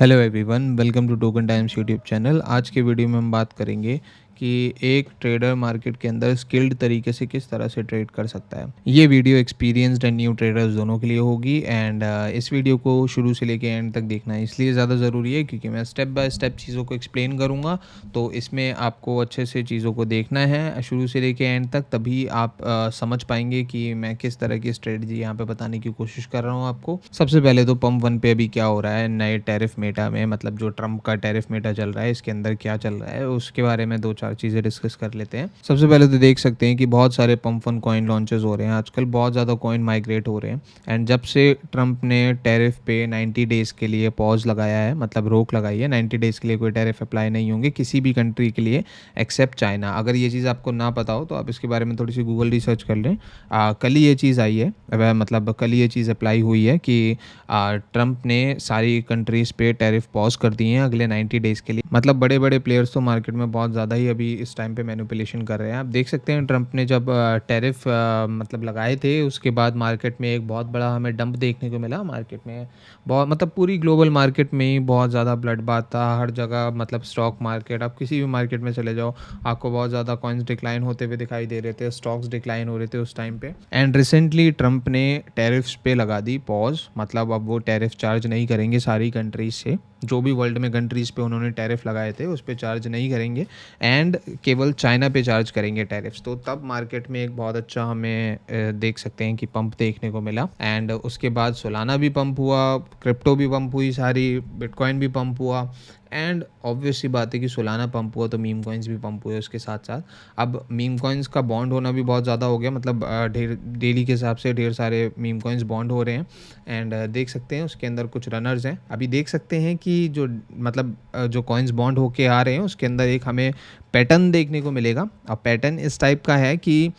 Hello everyone, welcome to token times YouTube channel. आज के video में हम बात करेंगे कि एक ट्रेडर मार्केट के अंदर स्किल्ड तरीके से किस तरह से ट्रेड कर सकता है। ये video experienced and new traders दोनों के लिए होगी एंड इस वीडियो को शुरू से लेकर एंड तक देखना है इसलिए ज़्यादा ज़रूरी है क्योंकि मैं स्टेप बाय स्टेप चीज़ों को एक्सप्लेन करूँगा। तो इसमें आपको अच्छे से चीज़ों को देखना है शुरू से लेकर एंड तक, तभी आप समझ पाएंगे कि मैं किस तरह की स्ट्रेटजी यहाँ पे बताने की कोशिश कर रहा हूँ आपको। सबसे पहले तो पंप वन पे अभी क्या हो रहा है नए टैरिफ मेटा में, मतलब जो ट्रंप का टैरिफ मेटा चल रहा है इसके अंदर क्या चल रहा है उसके बारे में दो चार चीज़ें डिस्कस कर लेते हैं। सबसे पहले तो देख सकते हैं कि बहुत सारे पंप वन कॉइन लॉन्चेस हो रहे हैं आजकल, बहुत ज़्यादा कॉइन माइग्रेट हो रहे हैं। एंड जब से ट्रंप ने टैरिफ पे 90 डेज़ के लिए पॉज लगाया है, मतलब रोक लगाई है, 90 डेज़ के लिए कोई टैरिफ अप्लाई नहीं होंगे किसी भी कंट्री के लिए एक्सेप्ट चाइना। अगर ये चीज़ आपको ना पता हो तो आप इसके बारे में थोड़ी सी गूगल रिसर्च कर लें। कल ही ये चीज़ आई है, मतलब कल ही ये चीज़ अप्लाई हुई है कि ट्रंप ने सारी कंट्रीज़ पे टैरिफ पॉज कर दिए हैं अगले 90 डेज़ के लिए। मतलब बड़े बड़े प्लेयर्स तो मार्केट में बहुत ज़्यादा ही अभी इस टाइम पे मैनिपुलेशन कर रहे हैं। आप देख सकते हैं ट्रंप ने जब टैरिफ मतलब लगाए थे उसके बाद मार्केट में एक बहुत बड़ा हमें डंप देखने को मिला। मार्केट में बहुत, मतलब पूरी ग्लोबल मार्केट में ही बहुत ज़्यादा ब्लड बाथ था हर जगह। मतलब स्टॉक मार्केट, आप किसी भी मार्केट में चले जाओ आपको बहुत ज़्यादा कॉइन्स डिक्लाइन होते हुए दिखाई दे रहे थे, स्टॉक्स डिक्लाइन हो रहे थे उस टाइम पे। एंड रिसेंटली ट्रंप ने टैरिफ्स पे लगा दी पॉज, मतलब अब वो टैरिफ चार्ज नहीं करेंगे सारी कंट्रीज से। जो भी वर्ल्ड में कंट्रीज़ पे उन्होंने टैरिफ लगाए थे उस पर चार्ज नहीं करेंगे एंड केवल चाइना पे चार्ज करेंगे टैरिफ्स। तो तब मार्केट में एक बहुत अच्छा हमें देख सकते हैं कि पंप देखने को मिला। एंड उसके बाद सोलाना भी पंप हुआ, क्रिप्टो भी पंप हुई, सारी बिटकॉइन भी पंप हुआ। एंड ऑब्वियस सी बात है कि सोलाना पंप हुआ तो मीम कॉइन्स भी पंप हुए उसके साथ साथ। अब मीम कॉइन्स का बॉन्ड होना भी बहुत ज़्यादा हो गया, मतलब ढेर डेली के हिसाब से ढेर सारे मीम कॉइन्स बॉन्ड हो रहे हैं। एंड देख सकते हैं उसके अंदर कुछ रनर्स हैं। अभी देख सकते हैं कि जो मतलब जो कॉइन्स बॉन्ड होके आ रहे हैं उसके अंदर एक हमें पैटर्न देखने को मिलेगा। अब पैटर्न इस टाइप का है कि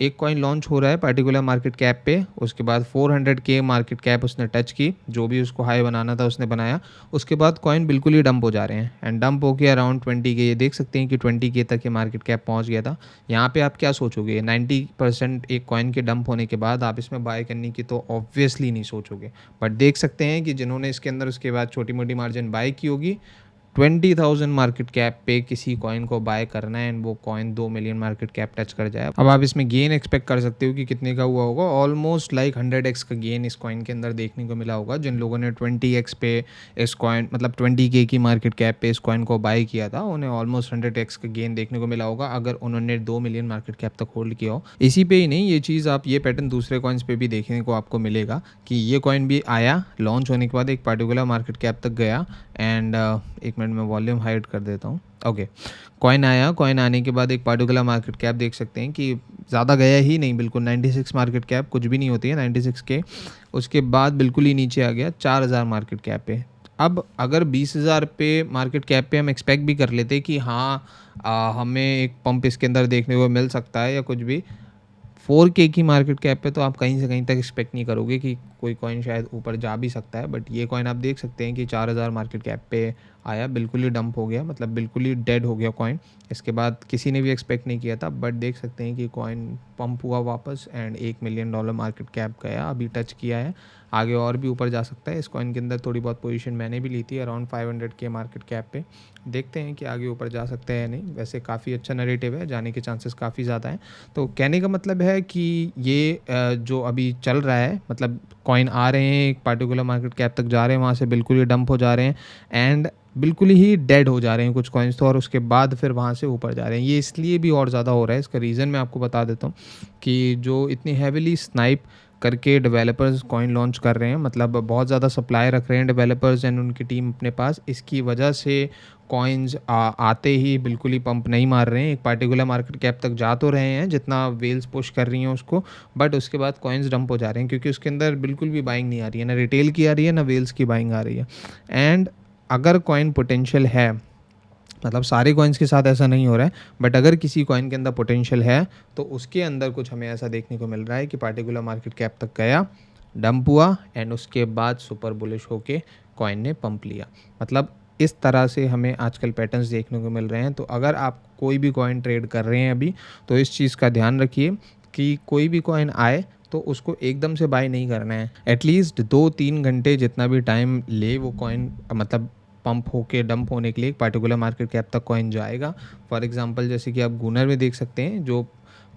एक कॉइन लॉन्च हो रहा है पर्टिकुलर मार्केट कैप पे, उसके बाद 400K मार्केट कैप उसने टच की, जो भी उसको हाई बनाना था उसने बनाया। उसके बाद कॉइन बिल्कुल ही डंप हो जा रहे हैं एंड डंप होके अराउंड 20K, ये देख सकते हैं कि 20K तक ये मार्केट कैप पहुंच गया था। यहाँ पे आप क्या सोचोगे, 90% एक कॉइन के डंप होने के बाद आप इसमें बाय करने की तो ऑब्वियसली नहीं सोचोगे। बट देख सकते हैं कि जिन्होंने इसके अंदर उसके बाद छोटी मोटी मार्जिन बाय की होगी, 20,000 मार्केट कैप पे किसी कॉइन को बाय करना है एंड वो coin 2 million market cap touch कर जाए। अब आप इसमें गेन एक्सपेक्ट कर सकते हो कि कितने का हुआ होगा। ऑलमोस्ट लाइक 100x का गेन इस कॉइन के अंदर देखने को मिला होगा। जिन लोगों ने 20x पे इस कॉइन, मतलब 20K की मार्केट कैप पे इस कॉइन को बाय किया था, उन्हें ऑलमोस्ट 100x का गेन देखने को मिला होगा अगर उन्होंने 2 मिलियन मार्केट कैप तक होल्ड किया हो। इसी पे ही नहीं, ये चीज़ आप, ये पैटर्न दूसरे कॉइन्स पे भी देखने को आपको मिलेगा कि ये कॉइन भी आया, लॉन्च होने के बाद एक पर्टिकुलर मार्केट कैप तक गया एंड एक मिनट में वॉल्यूम हाइड कर देता हूँ। ओके, कॉइन आया, कॉइन आने के बाद एक पर्टिकुलर मार्केट कैप देख सकते हैं कि ज़्यादा गया ही नहीं, बिल्कुल 96 मार्केट कैप, कुछ भी नहीं होती है 96K। उसके बाद बिल्कुल ही नीचे आ गया 4,000 मार्केट कैप पे। अब अगर 20,000 पे मार्केट कैप पे हम एक्सपेक्ट भी कर लेते कि हाँ हमें एक पंप इसके अंदर देखने को मिल सकता है या कुछ भी, 4K की मार्केट कैप पे तो आप कहीं से कहीं तक एक्सपेक्ट नहीं करोगे कि कोई कॉइन शायद ऊपर जा भी सकता है। बट ये कॉइन आप देख सकते हैं कि 4,000 मार्केट कैप पे आया, बिल्कुल ही डंप हो गया, मतलब बिल्कुल ही डेड हो गया कॉइन। इसके बाद किसी ने भी एक्सपेक्ट नहीं किया था, बट देख सकते हैं कि कॉइन पंप हुआ वापस एंड $1 मिलियन मार्केट कैप गया, अभी टच किया है। आगे और भी ऊपर जा सकता है। इस कॉइन के अंदर थोड़ी बहुत पोजीशन मैंने भी ली थी अराउंड 500K मार्केट कैप पे। देखते हैं कि आगे ऊपर जा सकते हैं नहीं। वैसे काफ़ी अच्छा नैरेटिव है, जाने के चांसेस काफ़ी ज़्यादा हैं। तो कहने का मतलब है कि ये जो अभी चल रहा है, मतलब कॉइन आ रहे हैं एक पर्टिकुलर मार्केट कैप तक जा रहे हैं, वहाँ से बिल्कुल ही डंप हो जा रहे हैं एंड बिल्कुल ही डेड हो जा रहे हैं कुछ कॉइन्स तो, और उसके बाद फिर वहाँ से ऊपर जा रहे हैं। ये इसलिए भी और ज़्यादा हो रहा है, इसका रीज़न मैं आपको बता देता हूँ कि जो इतनी हैविली स्नाइप करके डेवलपर्स कॉइन लॉन्च कर रहे हैं, मतलब बहुत ज़्यादा सप्लाई रख रहे हैं डेवलपर्स एंड उनकी टीम अपने पास, इसकी वजह से कॉइन्स आते ही बिल्कुल ही पंप नहीं मार रहे हैं। एक पार्टिकुलर मार्केट कैप तक जा तो रहे हैं जितना वेल्स पुश कर रही हैं उसको, बट उसके बाद कॉइन्स डंप हो जा रहे हैं क्योंकि उसके अंदर बिल्कुल भी बाइंग नहीं आ रही है, ना रिटेल की आ रही है ना वेल्स की बाइंग आ रही है। एंड अगर कॉइन पोटेंशियल है, मतलब सारे कॉइन्स के साथ ऐसा नहीं हो रहा है, बट अगर किसी कॉइन के अंदर पोटेंशियल है तो उसके अंदर कुछ हमें ऐसा देखने को मिल रहा है कि पार्टिकुलर मार्केट कैप तक गया, डंप हुआ एंड उसके बाद सुपर बुलिश होके कॉइन ने पंप लिया। मतलब इस तरह से हमें आजकल पैटर्न्स देखने को मिल रहे हैं। तो अगर आप कोई भी कॉइन ट्रेड कर रहे हैं अभी, तो इस चीज़ का ध्यान रखिए कि कोई भी कॉइन आए तो उसको एकदम से बाय नहीं करना है। एटलीस्ट 2-3 घंटे जितना भी टाइम ले वो कॉइन, मतलब पंप होके डंप होने के लिए एक पार्टिकुलर मार्केट कैप तक कॉइन जाएगा। फॉर एग्जांपल जैसे कि आप गूनर में देख सकते हैं, जो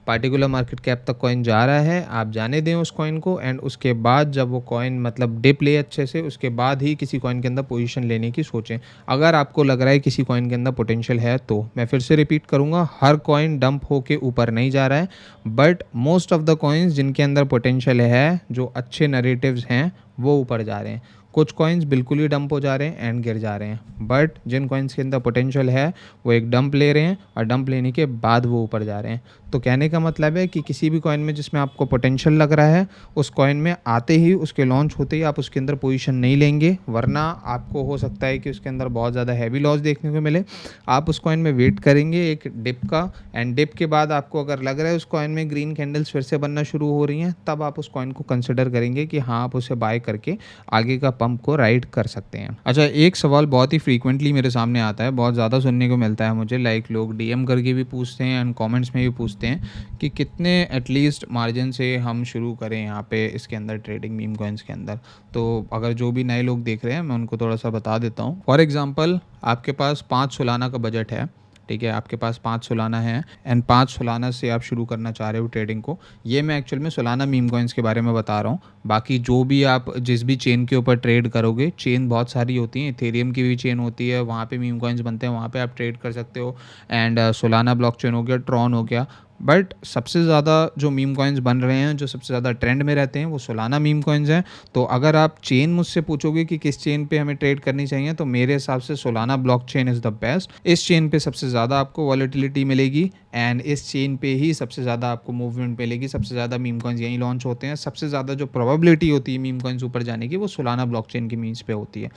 पार्टिकुलर मार्केट कैप तक कॉइन जा रहा है, आप जाने दें उस कॉइन को, एंड उसके बाद जब वो कॉइन मतलब डिप ले अच्छे से, उसके बाद ही किसी कॉइन के अंदर पोजीशन लेने की सोचें। अगर आपको लग रहा है किसी कॉइन के अंदर पोटेंशियल है, तो मैं फिर से रिपीट करूंगा, हर कॉइन डंप होके ऊपर नहीं जा रहा है, but most of the coins जिनके अंदर पोटेंशियल है, जो अच्छे नरेटिव्स हैं, वो ऊपर जा रहे हैं। कुछ कॉइन्स बिल्कुल ही डंप हो जा रहे हैं एंड गिर जा रहे हैं, बट जिन कॉइन्स के अंदर पोटेंशियल है वो एक डंप ले रहे हैं और डंप लेने के बाद वो ऊपर जा रहे हैं। तो कहने का मतलब है कि किसी भी कॉइन में जिसमें आपको पोटेंशियल लग रहा है, उस कॉइन में आते ही, उसके लॉन्च होते ही आप उसके अंदर पोजीशन नहीं लेंगे, वरना आपको हो सकता है कि उसके अंदर बहुत ज़्यादा हैवी लॉस देखने को मिले। आप उस कॉइन में वेट करेंगे एक डिप का, एंड डिप के बाद आपको अगर लग रहा है उस कॉइन में ग्रीन कैंडल्स फिर से बनना शुरू हो रही हैं, तब आप उस कॉइन को कंसिडर करेंगे कि हाँ, आप उसे बाय करके आगे का पंप को राइड कर सकते हैं। अच्छा, एक सवाल बहुत ही फ्रीक्वेंटली मेरे सामने आता है, बहुत ज़्यादा सुनने को मिलता है मुझे, लाइक लोग डीएम करके भी पूछते हैं एंड कमेंट्स में भी पूछते हैं कि कितने एटलीस्ट मार्जिन से हम शुरू करें यहाँ पे इसके अंदर ट्रेडिंग मीम कॉइन्स के अंदर। तो अगर जो भी नए लोग देख रहे हैं, मैं उनको थोड़ा सा बता देता हूँ। फॉर एग्जांपल, आपके पास 5 सालाना का बजट है, ठीक है, आपके पास 5 सालाना है एंड 5 सालाना से आप शुरू करना चाह रहे हो ट्रेडिंग को। ये मैं एक्चुअल में सालाना मीम कॉइन्स के बारे में बता रहा हूँ। बाकी जो भी आप जिस भी चेन के ऊपर ट्रेड करोगे, चेन बहुत सारी होती हैं, इथेरियम की भी चेन होती है, वहाँ पे मीम कॉइन्स बनते हैं, वहाँ पे आप ट्रेड कर सकते हो। एंड सोलाना ब्लॉकचेन हो गया, ट्रॉन हो गया, बट सबसे ज़्यादा जो मीम कॉइन्स बन रहे हैं, जो सबसे ज़्यादा ट्रेंड में रहते हैं, वो सोलाना मीम कॉइन्स हैं। तो अगर आप चेन मुझसे पूछोगे कि किस चेन पे हमें ट्रेड करनी चाहिए, तो मेरे हिसाब से Solana blockchain is the best. इस चेन पे सबसे ज़्यादा आपको वॉलेटिलिटी मिलेगी एंड इस चेन पे ही सबसे ज़्यादा आपको मूवमेंट मिलेगी, सबसे ज़्यादा मीम कॉइन्स यहीं लॉन्च होते हैं, सबसे ज़्यादा जो प्रोबेबिलिटी होती है मीम कॉइन्स ऊपर जाने की, वो सोलाना ब्लॉकचेन की मीम्स पे होती है।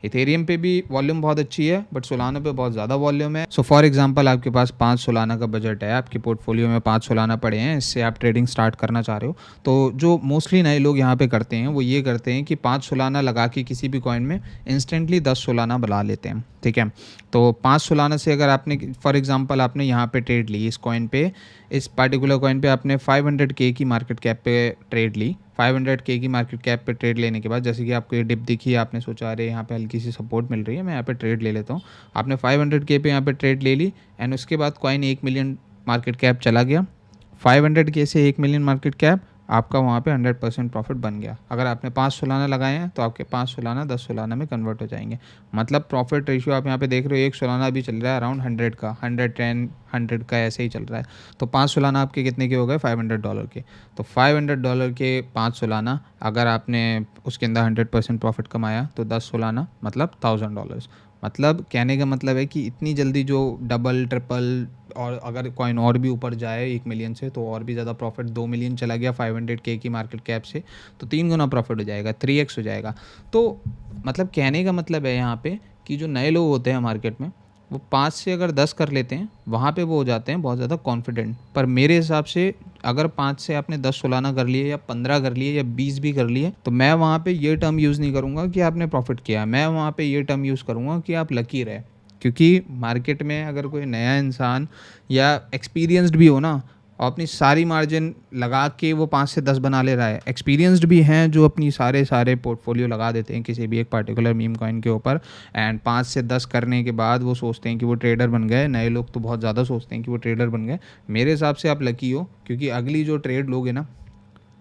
इथेरियम पे भी वॉल्यूम बहुत अच्छी है, बट सोलाना पे बहुत ज़्यादा वॉल्यूम है। सो फॉर एग्जांपल, आपके पास 5 सोलाना का बजट है, आपके पोर्टफोलियो में 5 सोलाना पड़े हैं, इससे आप ट्रेडिंग स्टार्ट करना चाह रहे हो, तो जो मोस्टली नए लोग यहाँ पे करते हैं वो ये करते हैं कि 5 सोलाना लगा के किसी भी कॉइन में इंस्टेंटली 10 सोलाना बना लेते हैं, ठीक है। तो 5 सोलाना से अगर आपने फॉर एग्जांपल आपने यहाँ पे ट्रेड ली, इस कॉइन पे, इस पार्टिकुलर कॉइन पे आपने 500K की मार्केट कैप पे ट्रेड ली। 500K की मार्केट कैप पे ट्रेड लेने के बाद, जैसे कि आपको ये डिप दिखी, आपने सोचा अरे यहाँ पे हल्की सी सपोर्ट मिल रही है, मैं यहाँ पे ट्रेड ले लेता हूँ। आपने 500K पे यहाँ पे ट्रेड ले ली एंड उसके बाद कॉइन 1 मिलियन मार्केट कैप चला गया। 500K से 1 मिलियन मार्केट कैप, आपका वहाँ पे 100% प्रॉफिट बन गया। अगर आपने 5 सालाना लगाए हैं तो आपके 5 सालाना 10 सालाना में कन्वर्ट हो जाएंगे। मतलब प्रॉफिट रेशियो आप यहाँ पे देख रहे हो, 1 सालाना अभी चल रहा है अराउंड 100 का, 110 100 का ऐसे ही चल रहा है। तो 5 सालाना आपके कितने के हो गए? $500 के। तो $500 के 5 सालाना, अगर आपने उसके अंदर 100% प्रॉफिट कमाया, तो 10 सालाना मतलब $1000। मतलब कहने का मतलब है कि इतनी जल्दी जो डबल ट्रिपल, और अगर कॉइन और भी ऊपर जाए 1 मिलियन से, तो और भी ज़्यादा प्रॉफिट, 2 मिलियन चला गया 500K की मार्केट कैप से, तो 3 गुना प्रॉफिट हो जाएगा, 3x हो जाएगा। तो मतलब कहने का मतलब है यहाँ पे कि जो नए लोग होते हैं मार्केट में, वो 5 से अगर 10 कर लेते हैं, वहाँ पे वो हो जाते हैं बहुत ज़्यादा कॉन्फिडेंट। पर मेरे हिसाब से अगर 5 से आपने 10 सालाना कर लिए या 15 कर लिए या 20 भी कर लिए, तो मैं वहाँ पे ये टर्म यूज़ नहीं करूँगा कि आपने प्रॉफिट किया, मैं वहाँ पे ये टर्म यूज़ करूँगा कि आप लकी रहे। क्योंकि मार्केट में अगर कोई नया इंसान या एक्सपीरियंस्ड भी हो ना, और अपनी सारी मार्जिन लगा के वो 5 से 10 बना ले रहा है, एक्सपीरियंस्ड भी हैं जो अपनी सारे पोर्टफोलियो लगा देते हैं किसी भी एक पार्टिकुलर मीम कॉइन के ऊपर, एंड 5 से 10 करने के बाद वो सोचते हैं कि वो ट्रेडर बन गए। नए लोग तो बहुत ज़्यादा सोचते हैं कि वो ट्रेडर बन गए। मेरे हिसाब से आप लकी हो, क्योंकि अगली जो ट्रेड लोगे ना,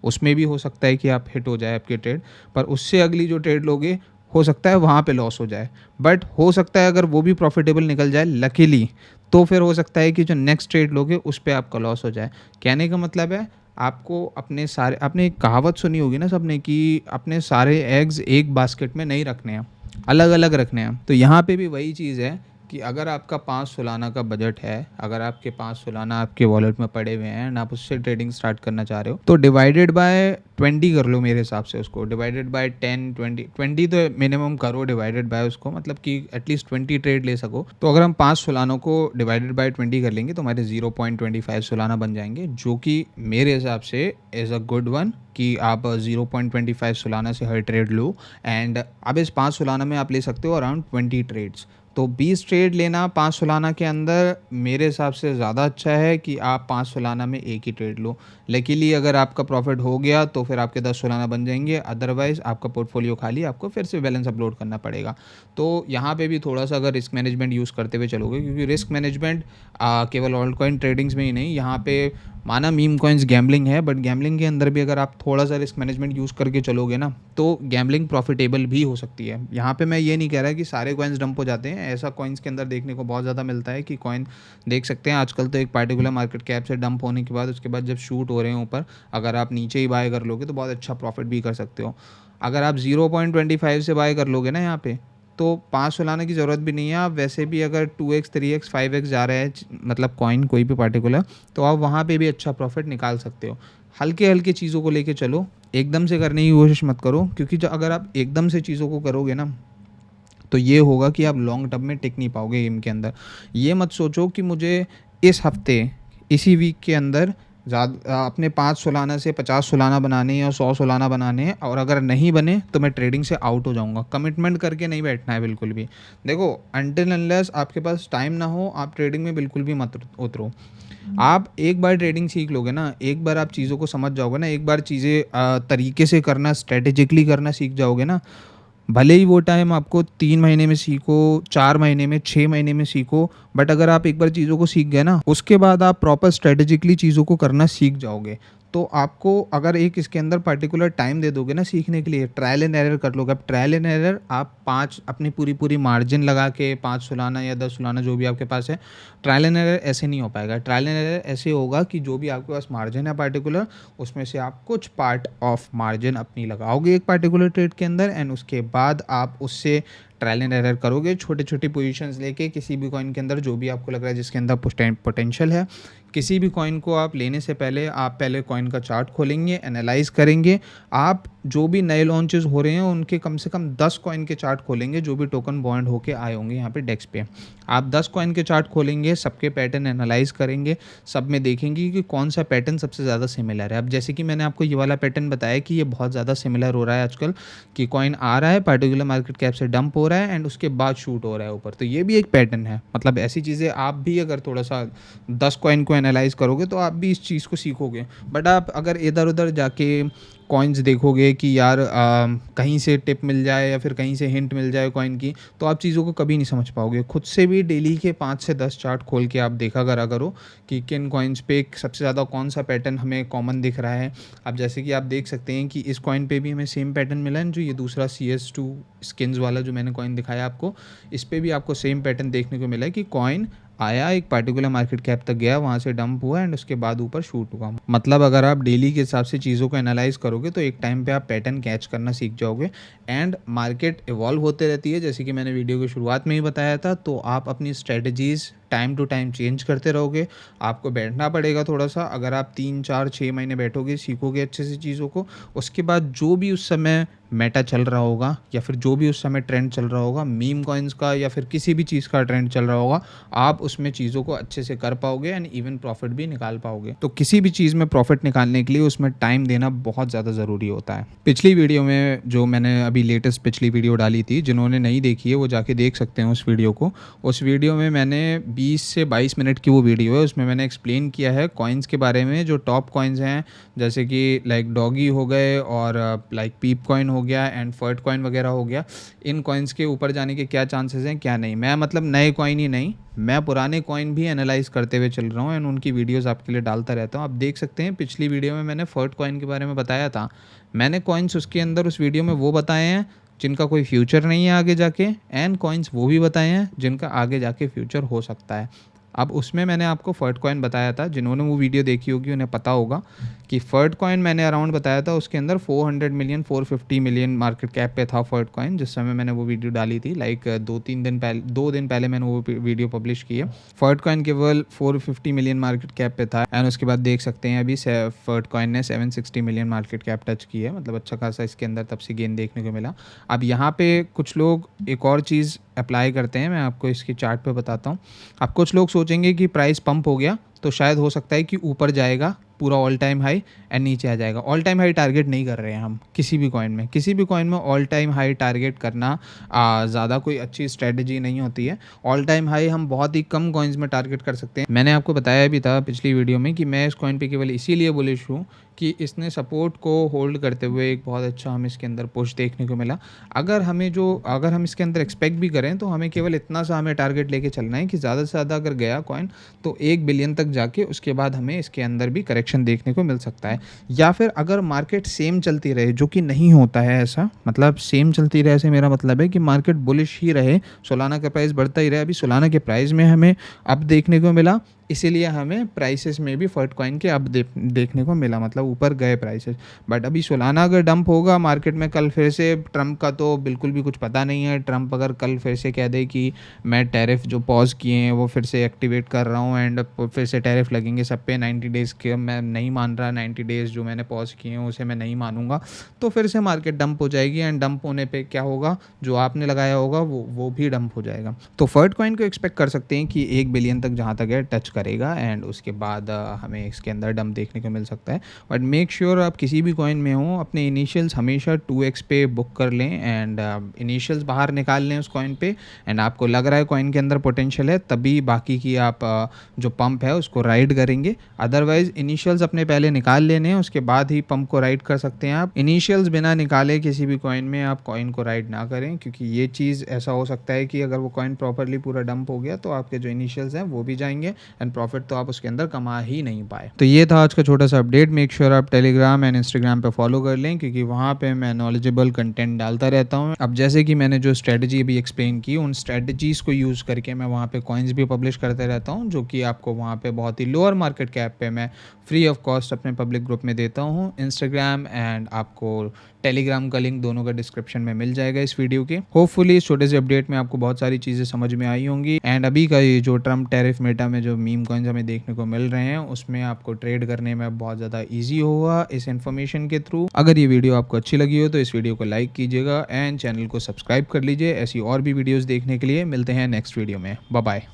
उसमें भी हो सकता है कि आप हिट हो जाए आपके ट्रेड, पर उससे अगली जो ट्रेड लोगे हो सकता है वहाँ पे लॉस हो जाए, बट हो सकता है अगर वो भी प्रॉफिटेबल निकल जाए लकीली, तो फिर हो सकता है कि जो नेक्स्ट ट्रेड लोगे उस पर आपका लॉस हो जाए। कहने का मतलब है, आपको अपने सारे, आपने एक कहावत सुनी होगी ना सबने, कि अपने सारे एग्स एक बास्केट में नहीं रखने हैं, अलग अलग रखने हैं। तो यहाँ पे भी वही चीज़ है कि अगर आपका 5 सालाना का बजट है, अगर आपके 5 सालाना आपके वॉलेट में पड़े हुए हैं एंड आप उससे ट्रेडिंग स्टार्ट करना चाह रहे हो, तो डिवाइडेड बाय 20 कर लो मेरे हिसाब से उसको, डिवाइडेड बाय 10 20 तो मिनिमम करो डिवाइडेड बाय उसको, मतलब कि एटलीस्ट 20 ट्रेड ले सको। तो अगर हम 5 सालानों को डिवाइडेड बाय 20 कर लेंगे तो हमारे 0.25 सालाना बन जाएंगे, जो कि मेरे हिसाब से इज़ अ गुड वन, कि आप 0.25 सालाना से हर ट्रेड लो। एंड अब इस 5 सालाना में आप ले सकते हो अराउंड 20 ट्रेड्स। तो 20 ट्रेड लेना 5 सालाना के अंदर मेरे हिसाब से ज़्यादा अच्छा है कि आप 5 सालाना में एक ही ट्रेड लो। लकीली अगर आपका प्रॉफिट हो गया तो फिर आपके 10 सालाना बन जाएंगे, अदरवाइज़ आपका पोर्टफोलियो खाली, आपको फिर से बैलेंस अपलोड करना पड़ेगा। तो यहाँ पे भी थोड़ा सा अगर रिस्क मैनेजमेंट यूज़ करते हुए चलोगे, क्योंकि रिस्क मैनेजमेंट केवल ऑल्ट कॉइन ट्रेडिंग्स में ही नहीं, यहाँ पे माना मीम कॉइन्स गैम्बलिंग है, बट गैम्बलिंग के अंदर भी अगर आप थोड़ा सा रिस्क मैनेजमेंट यूज़ करके चलोगे ना, तो गैम्बलिंग प्रॉफिटेबल भी हो सकती है। यहाँ पे मैं ये नहीं कह रहा कि सारे कॉइन्स डंप हो जाते हैं, ऐसा कॉइन्स के अंदर देखने को बहुत ज़्यादा मिलता है कि कॉइन देख सकते हैं आजकल तो एक पार्टिकुलर मार्केट कैप से डंप होने के बाद उसके बाद जब शूट हो रहे हैं ऊपर, अगर आप नीचे ही बाय कर लोगे तो बहुत अच्छा प्रॉफिट भी कर सकते हो। अगर आप 0.25 से बाय कर लोगे ना यहाँ पे, तो 5 सालाना की ज़रूरत भी नहीं है। आप वैसे भी अगर 2x 3x 5x जा रहा है मतलब कॉइन कोई भी पार्टिकुलर, तो आप वहाँ पे भी अच्छा प्रॉफिट निकाल सकते हो। हल्के हल्के चीज़ों को लेके चलो, एकदम से करने की कोशिश मत करो, क्योंकि जो अगर आप एकदम से चीज़ों को करोगे ना, तो ये होगा कि आप लॉन्ग टर्म में टिक नहीं पाओगे गेम के अंदर। ये मत सोचो कि मुझे इस हफ्ते इसी वीक के अंदर ज़्यादा अपने 5 सालाना से 50 सालाना बनाने हैं या 100 सालाना बनाने हैं, और अगर नहीं बने तो मैं ट्रेडिंग से आउट हो जाऊंगा। कमिटमेंट करके नहीं बैठना है बिल्कुल भी। देखो, अनटिल अनलेस आपके पास टाइम ना हो, आप ट्रेडिंग में बिल्कुल भी मत उतरो। आप एक बार ट्रेडिंग सीख लोगे ना, एक बार आप चीज़ों को समझ जाओगे ना, एक बार चीज़ें तरीके से करना, स्ट्रेटेजिकली करना सीख जाओगे ना, भले ही वो टाइम आपको 3 महीने में सीखो, 4 महीने में, 6 महीने में सीखो, बट अगर आप एक बार चीज़ों को सीख गए ना, उसके बाद आप प्रॉपर स्ट्रेटेजिकली चीज़ों को करना सीख जाओगे। तो आपको अगर एक इसके अंदर पर्टिकुलर टाइम दे दोगे ना सीखने के लिए, ट्रायल एंड एरर कर लोगे। अब ट्रायल एंड एरर आप 5 अपनी पूरी मार्जिन लगा के 5 सालाना या 10 सालाना जो भी आपके पास है, ट्रायल एंड एरर ऐसे नहीं हो पाएगा। ट्रायल एंड एरर ऐसे होगा कि जो भी आपके पास मार्जिन है पार्टिकुलर, उसमें से आप कुछ पार्ट ऑफ मार्जिन अपनी लगाओगे एक पार्टिकुलर ट्रेड के अंदर, एंड उसके बाद आप उससे ट्रायल एंड एरर करोगे, छोटे छोटी पोजीशंस लेके किसी भी कॉइन के अंदर जो भी आपको लग रहा है जिसके अंदर पोटेंशियल है। किसी भी कॉइन को आप लेने से पहले आप पहले कॉइन का चार्ट खोलेंगे, एनालाइज करेंगे। आप जो भी नए लॉन्चेस हो रहे हैं उनके कम से कम 10 कॉइन के चार्ट खोलेंगे जो भी टोकन बॉन्ड होके आए होंगे यहाँ पे डेस्क पे। आप 10 कॉइन के चार्ट खोलेंगे, सबके पैटर्न एनालाइज करेंगे, सब में देखेंगे कि कौन सा पैटर्न सबसे ज़्यादा सिमिलर है। अब जैसे कि मैंने आपको ये वाला पैटर्न बताया कि ये बहुत ज़्यादा सिमिलर हो रहा है आजकल, कि कॉइन आ रहा है पार्टिकुलर मार्केट कैप से डंप हो रहा है एंड उसके बाद शूट हो रहा है ऊपर, तो ये भी एक पैटर्न है। मतलब ऐसी चीज़ें आप भी अगर थोड़ा सा 10 कॉइन को एनालाइज करोगे तो आप भी इस चीज़ को सीखोगे। बट आप अगर इधर उधर जाके कॉइन्स देखोगे कि यार कहीं से टिप मिल जाए या फिर कहीं से हिंट मिल जाए कॉइन की, तो आप चीज़ों को कभी नहीं समझ पाओगे। खुद से भी डेली के 5 से 10 चार्ट खोल के आप देखा करो कि किन कॉइन्स पे सबसे ज़्यादा कौन सा पैटर्न हमें कॉमन दिख रहा है। अब जैसे कि आप देख सकते हैं कि इस कॉइन पे भी हमें सेम पैटर्न मिला है, जो ये दूसरा CS2 स्किन्स वाला जो मैंने कॉइन दिखाया आपको, इस पे भी आपको सेम पैटर्न देखने को मिला है कि कॉइन आया, एक पार्टिकुलर मार्केट कैप तक गया, वहाँ से डंप हुआ एंड उसके बाद ऊपर शूट हुआ। मतलब अगर आप डेली के हिसाब से चीज़ों को एनालाइज करोगे तो एक टाइम पे आप पैटर्न कैच करना सीख जाओगे। एंड मार्केट इवॉल्व होते रहती है, जैसे कि मैंने वीडियो की शुरुआत में ही बताया था, तो आप अपनी strategies time to time change करते रहोगे। आपको बैठना पड़ेगा थोड़ा सा। अगर आप 3 4 6 महीने बैठोगे, सीखोगे अच्छे से चीज़ों को, उसके बाद जो भी उस समय मेटा चल रहा होगा या फिर जो भी उस समय ट्रेंड चल रहा होगा, मीम कॉइन्स का या फिर किसी भी चीज़ का ट्रेंड चल रहा होगा, आप उसमें चीज़ों को अच्छे से कर पाओगे एंड इवन प्रॉफिट भी निकाल पाओगे। तो किसी भी चीज़ में प्रॉफिट निकालने के लिए उसमें टाइम देना बहुत ज़्यादा ज़रूरी होता है। पिछली वीडियो में जो मैंने अभी लेटेस्ट पिछली वीडियो डाली थी, जिन्होंने नहीं देखी है वो जाके देख सकते हैं उस वीडियो को। उस वीडियो में मैंने 20 से 22 मिनट की वो वीडियो है, उसमें मैंने एक्सप्लेन किया है कॉइन्स के बारे में, जो टॉप कॉइन्स हैं, जैसे कि लाइक डॉगी हो गए और लाइक पीप कॉइन हो गया एंड फर्ट कॉइन वगैरह हो गया। इन कॉइन्स के ऊपर जाने के क्या चांसेस हैं क्या नहीं। मैं मतलब नए कॉइन ही नहीं, मैं पुराने कॉइन भी एनालाइज करते हुए चल रहा हूँ एंड उनकी वीडियोस आपके लिए डालता रहता हूँ। आप देख सकते हैं पिछली वीडियो में मैंने फर्ट कॉइन के बारे में बताया था। मैंने कॉइन्स उसके अंदर उस वीडियो में वो बताए हैं जिनका कोई फ्यूचर नहीं है आगे जाके, एंड कॉइन्स वो भी बताए हैं जिनका आगे जाके फ्यूचर हो सकता है। अब उसमें मैंने आपको फर्ट कॉइन बताया था, जिन्होंने वो वीडियो देखी होगी उन्हें पता होगा कि फर्ट कॉइन मैंने अराउंड बताया था, उसके अंदर 400 मिलियन 450 मिलियन मार्केट कैप पे था फर्ट कॉइन जिस समय मैंने वो वीडियो डाली थी। लाइक 2 दिन पहले मैंने वो वीडियो पब्लिश की है। फर्ट कॉइन केवल 450 मिलियन मार्केट कैप पे था एंड उसके बाद देख सकते हैं अभी फर्ट कॉइन ने 760 मिलियन मार्केट कैप टच की है। मतलब अच्छा खासा इसके अंदर तब से गेन देखने को मिला। अब यहाँ पे कुछ लोग एक और चीज़ अप्लाई करते हैं, मैं आपको इसके चार्ट पे बताता हूँ। अब कुछ लोग सोचेंगे कि प्राइस पंप हो गया तो शायद हो सकता है कि ऊपर जाएगा, पूरा ऑल टाइम हाई एंड नीचे आ जाएगा। ऑल टाइम हाई टारगेट नहीं कर रहे हैं हम किसी भी कॉइन में ऑल टाइम हाई टारगेट करना ज़्यादा कोई अच्छी स्ट्रेटजी नहीं होती है। ऑल टाइम हाई हम बहुत ही कम कॉइन्स में टारगेट कर सकते हैं। मैंने आपको बताया भी था पिछली वीडियो में कि मैं इस कॉइन पे केवल इसीलिए बुलिश हूँ कि इसने सपोर्ट को होल्ड करते हुए एक बहुत अच्छा हमें इसके अंदर पुश देखने को मिला। अगर हम इसके अंदर एक्सपेक्ट भी करें तो हमें केवल इतना सा हमें टारगेट लेके चलना है कि ज़्यादा से ज़्यादा अगर गया कॉइन तो 1 बिलियन तक जाके उसके बाद हमें इसके अंदर भी करेक्शन देखने को मिल सकता है। या फिर अगर मार्केट सेम चलती रहे, जो कि नहीं होता है ऐसा, मतलब सेम चलती रहे से मेरा मतलब है कि मार्केट बुलिश ही रहे, सोलाना का प्राइस बढ़ता ही रहे। अभी सोलाना के प्राइस में हमें अप देखने को मिला, इसीलिए हमें प्राइसेस में भी फर्ट कॉइन के अप देखने को मिला, मतलब ऊपर गए प्राइसेस। बट अभी सोलाना अगर डंप होगा मार्केट में कल फिर से, ट्रंप का तो बिल्कुल भी कुछ पता नहीं है। ट्रंप अगर कल फिर से कह दे कि मैं टैरिफ जो पॉज किए हैं वो फिर से एक्टिवेट कर रहा हूँ एंड फिर से टैरिफ लगेंगे सब पे 90 डेज़ के, मैं नहीं मान रहा, 90 डेज़ जो मैंने पॉज किए हैं उसे मैं नहीं मानूंगा, तो फिर से मार्केट डंप हो जाएगी। एंड डंप होने पे क्या होगा, जो आपने लगाया होगा वो भी डंप हो जाएगा। तो फर्ट कॉइन को एक्सपेक्ट कर सकते हैं कि 1 बिलियन तक जहाँ तक है टच करेगा एंड उसके बाद हमें इसके अंदर डंप देखने को मिल सकता है। बट मेक श्योर आप किसी भी कॉइन में हो अपने इनिशियल्स हमेशा 2x पे बुक कर लें एंड इनिशियल्स बाहर निकाल लें उस कॉइन पे। एंड आपको लग रहा है कॉइन के अंदर पोटेंशियल है, तभी बाकी की आप जो पंप है उसको राइड करेंगे। अदरवाइज इनिशियल्स अपने पहले निकाल लेने हैं, उसके बाद ही पंप को राइड कर सकते हैं आप। इनिशियल्स बिना निकाले किसी भी कॉइन में आप कॉइन को राइड ना करें, क्योंकि ये चीज़ ऐसा हो सकता है कि अगर वो कॉइन प्रॉपरली पूरा डंप हो गया तो आपके जो इनिशियल्स हैं वो भी जाएंगे एंड प्रॉफिट तो आप उसके अंदर कमा ही नहीं पाए। तो ये था आज का छोटा सा अपडेट। मेक श्योर आप टेलीग्राम एंड इंस्टाग्राम पे फॉलो कर लें, क्योंकि वहाँ पे मैं नॉलेजेबल कंटेंट डालता रहता हूँ। अब जैसे कि मैंने जो स्ट्रेटजी अभी एक्सप्लेन की, उन स्ट्रेटजीज़ को यूज़ करके मैं वहाँ पे कॉइन्स भी पब्लिश करते रहता हूँ, जो कि आपको वहाँ पे बहुत ही लोअर मार्केट कैप पे मैं फ्री ऑफ कॉस्ट अपने पब्लिक ग्रुप में देता हूँ। इंस्टाग्राम एंड आपको टेलीग्राम का लिंक दोनों का डिस्क्रिप्शन में मिल जाएगा इस वीडियो के। होपफुली इस छोटे से अपडेट में आपको बहुत सारी चीज़ें समझ में आई होंगी। एंड अभी का ये जो ट्रम्प टैरिफ मेटा में जो मीम कॉइन्स हमें देखने को मिल रहे हैं उसमें आपको ट्रेड करने में बहुत ज़्यादा ईजी होगा इस इन्फॉर्मेशन के थ्रू। अगर ये वीडियो आपको अच्छी लगी हो तो इस वीडियो को लाइक कीजिएगा एंड चैनल को सब्सक्राइब कर लीजिए। ऐसी और भी वीडियोज़ देखने के लिए मिलते हैं नेक्स्ट वीडियो में। Bye bye.